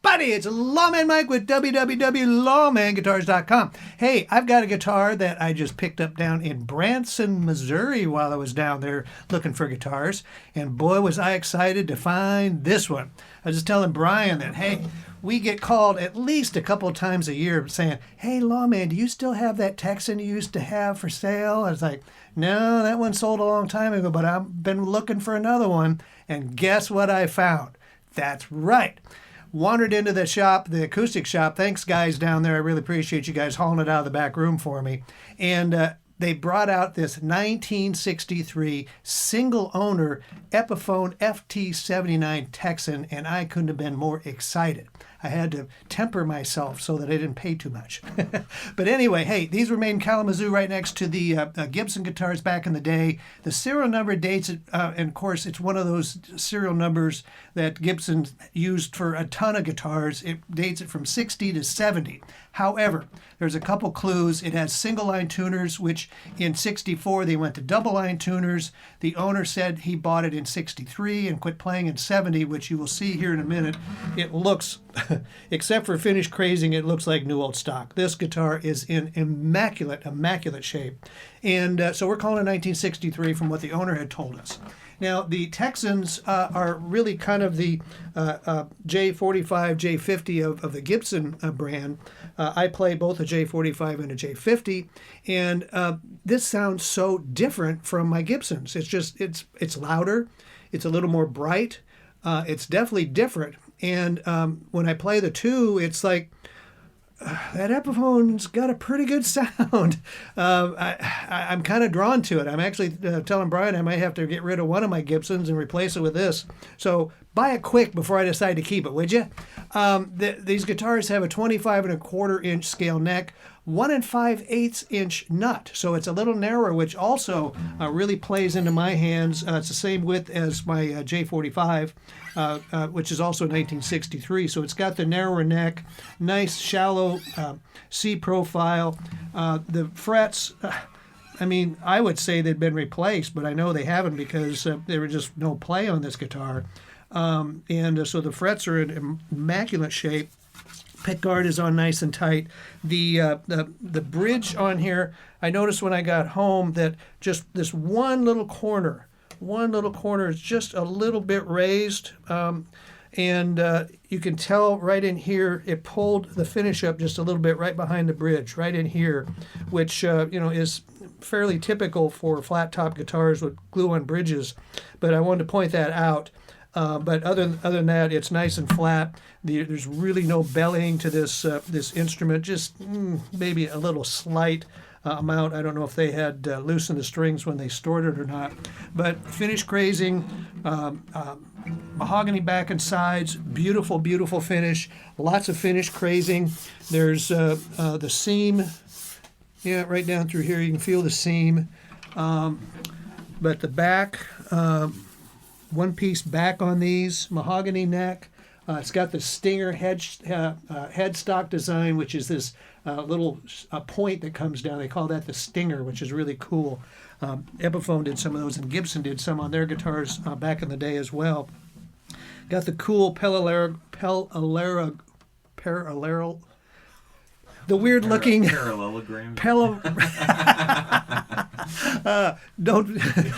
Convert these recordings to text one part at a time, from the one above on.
everybody. It's Lawman Mike with www.lawmanguitars.com. Hey, I've got a guitar that I just picked up down in Branson, Missouri while I was down there looking for guitars. And boy, was I excited to find this one. I was just telling Brian that, hey, we get called at least a couple of times a year saying, hey, Lawman, do you still have that Texan you used to have for sale? I was like, no, that one sold a long time ago, but I've been looking for another one. And guess what I found? That's right. Wandered into the shop, the acoustic shop. Thanks, guys, down there. I really appreciate you guys hauling it out of the back room for me. And they brought out this 1963 single-owner Epiphone FT79 Texan, and I couldn't have been more excited. I had to temper myself so that I didn't pay too much. But anyway, hey, these were made in Kalamazoo right next to the Gibson guitars back in the day. The serial number dates, and of course, it's one of those serial numbers that Gibson used for a ton of guitars. It dates it from 60 to 70. However, there's a couple clues. It has single-line tuners, which in 64 they went to double-line tuners. The owner said he bought it in 63 and quit playing in 70, which you will see here in a minute. It looks, except for finish crazing, it looks like new old stock. This guitar is in immaculate shape. And so we're calling it 1963 from what the owner had told us. Now, the Texans are really kind of the J45, J50 of the Gibson brand. I play both a J45 and a J50, and this sounds so different from my Gibsons. It's just, it's louder, it's a little more bright, it's definitely different. And when I play the two, it's like, that Epiphone's got a pretty good sound. I'm kind of drawn to it. I'm actually telling Brian I might have to get rid of one of my Gibsons and replace it with this. So buy it quick before I decide to keep it, would you? These guitars have a 25.25-inch scale neck, 1 5/8 nut, so it's a little narrower, which also really plays into my hands. It's the same width as my J45, which is also 1963. So it's got the narrower neck, nice shallow C profile. The frets, I mean, I would say they'd been replaced, but I know they haven't because there was just no play on this guitar. So the frets are in immaculate shape. Pickguard is on nice and tight. The bridge on here, I noticed when I got home that just this one little corner is just a little bit raised. And you can tell right in here, it pulled the finish up just a little bit right behind the bridge, right in here, which is fairly typical for flat top guitars with glue-on bridges. But I wanted to point that out. But other than that, it's nice and flat. There's really no bellying to this instrument. Just maybe a little slight amount. I don't know if they had loosened the strings when they stored it or not. But finish crazing, mahogany back and sides, beautiful, beautiful finish. Lots of finish crazing. There's the seam, yeah, right down through here. You can feel the seam. But the back. One-piece back on these, mahogany neck. It's got the Stinger headstock design, which is this little point that comes down. They call that the Stinger, which is really cool. Epiphone did some of those, and Gibson did some on their guitars back in the day as well. Got the cool parallel, the weird-looking parallelogram. Don't.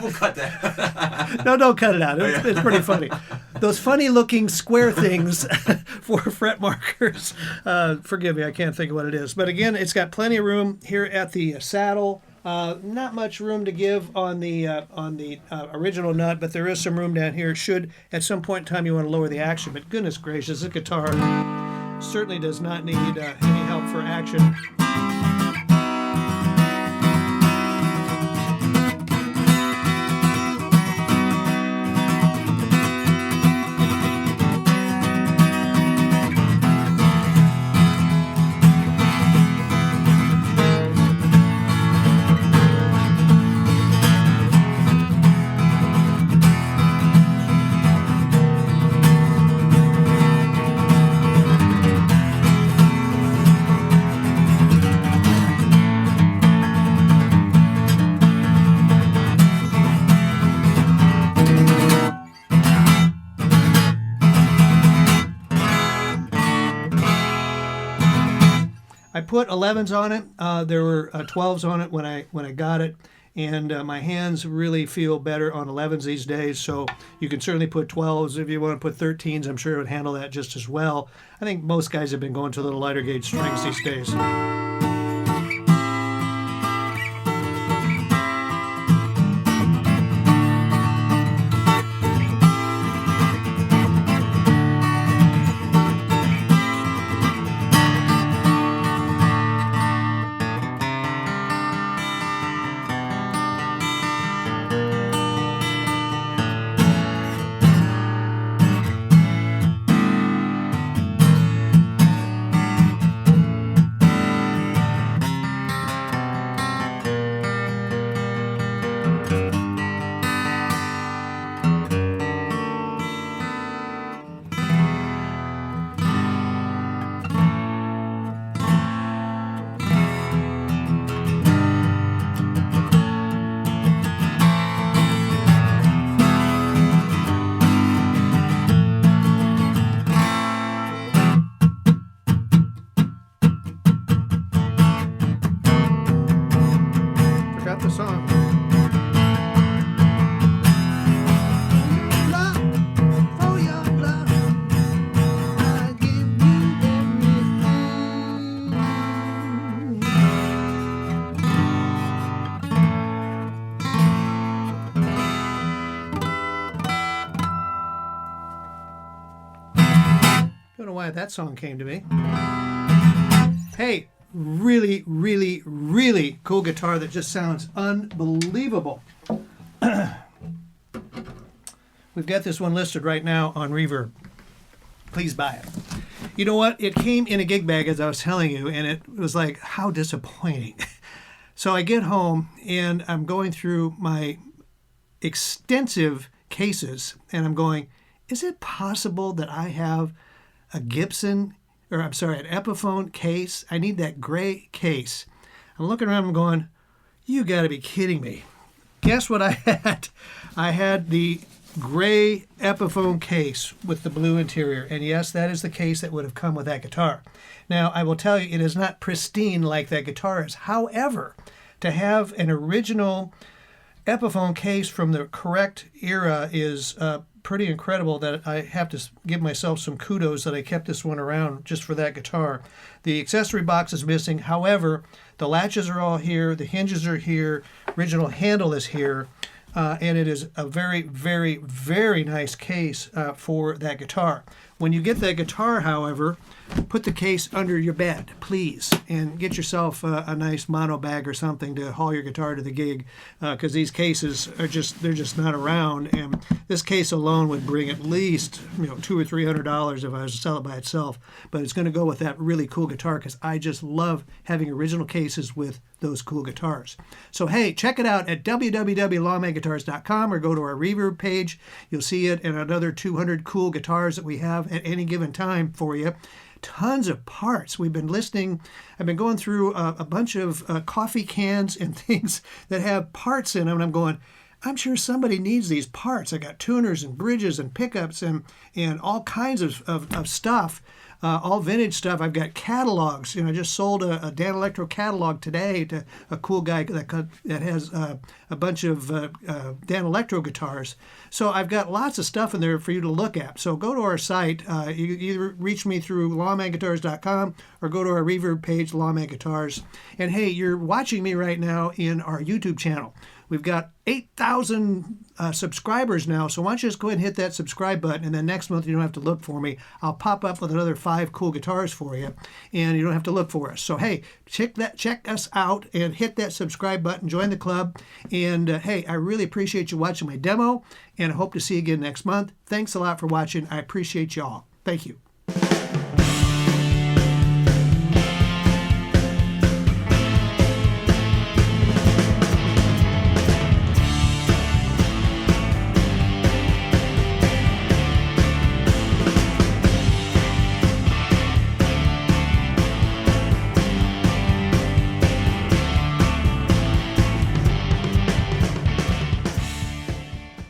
We'll cut that. No, don't cut it out. It's pretty funny. Those funny-looking square things for fret markers. Forgive me, I can't think of what it is. But again, it's got plenty of room here at the saddle. Not much room to give on the original nut, but there is some room down here. Should at some point in time you want to lower the action. But goodness gracious, this guitar certainly does not need any help for action. I put 11s on it. There were 12s on it when I got it, and my hands really feel better on 11s these days. So you can certainly put 12s if you want to put 13s. I'm sure it would handle that just as well. I think most guys have been going to a little lighter gauge strings these days. The song. For your love, I give you everything. Don't know why that song came to me. Hey, really, really, really cool guitar that just sounds unbelievable. We've got this one listed right now on Reverb. Please buy it. You know what? It came in a gig bag, as I was telling you, and it was like, how disappointing. So I get home, and I'm going through my extensive cases, and I'm going, is it possible that I have a Gibson, or I'm sorry, an Epiphone case? I need that gray case. I'm looking around and going, you got to be kidding me. Guess what I had? I had the gray Epiphone case with the blue interior. And yes, that is the case that would have come with that guitar. Now, I will tell you, it is not pristine like that guitar is. However, to have an original Epiphone case from the correct era is pretty incredible. That I have to give myself some kudos that I kept this one around just for that guitar. The accessory box is missing. However, the latches are all here. The hinges are here. Original handle is here. And it is a very, very, very nice case for that guitar. When you get that guitar, however, put the case under your bed, please, and get yourself a nice mono bag or something to haul your guitar to the gig, because these cases are they're just not around. And this case alone would bring at least $200 or $300 if I was to sell it by itself. But it's going to go with that really cool guitar, because I just love having original cases with those cool guitars. So hey, check it out at www.lawmanguitars.com or go to our Reverb page. You'll see it and another 200 cool guitars that we have at any given time for you. Tons of parts. I've been going through a bunch of coffee cans and things that have parts in them, and I'm going, I'm sure somebody needs these parts. I got tuners and bridges and pickups and all kinds of stuff. All vintage stuff. I've got catalogs. I just sold a Dan Electro catalog today to a cool guy that has a bunch of Dan Electro guitars. So I've got lots of stuff in there for you to look at. So go to our site. You either reach me through lawmanguitars.com or go to our Reverb page, Lawman Guitars. And hey, you're watching me right now in our YouTube channel. We've got 8,000 subscribers now, so why don't you just go ahead and hit that subscribe button, and then next month you don't have to look for me. I'll pop up with another 5 cool guitars for you, and you don't have to look for us. So hey, check us out and hit that subscribe button, join the club, and hey, I really appreciate you watching my demo, and I hope to see you again next month. Thanks a lot for watching. I appreciate you all. Thank you.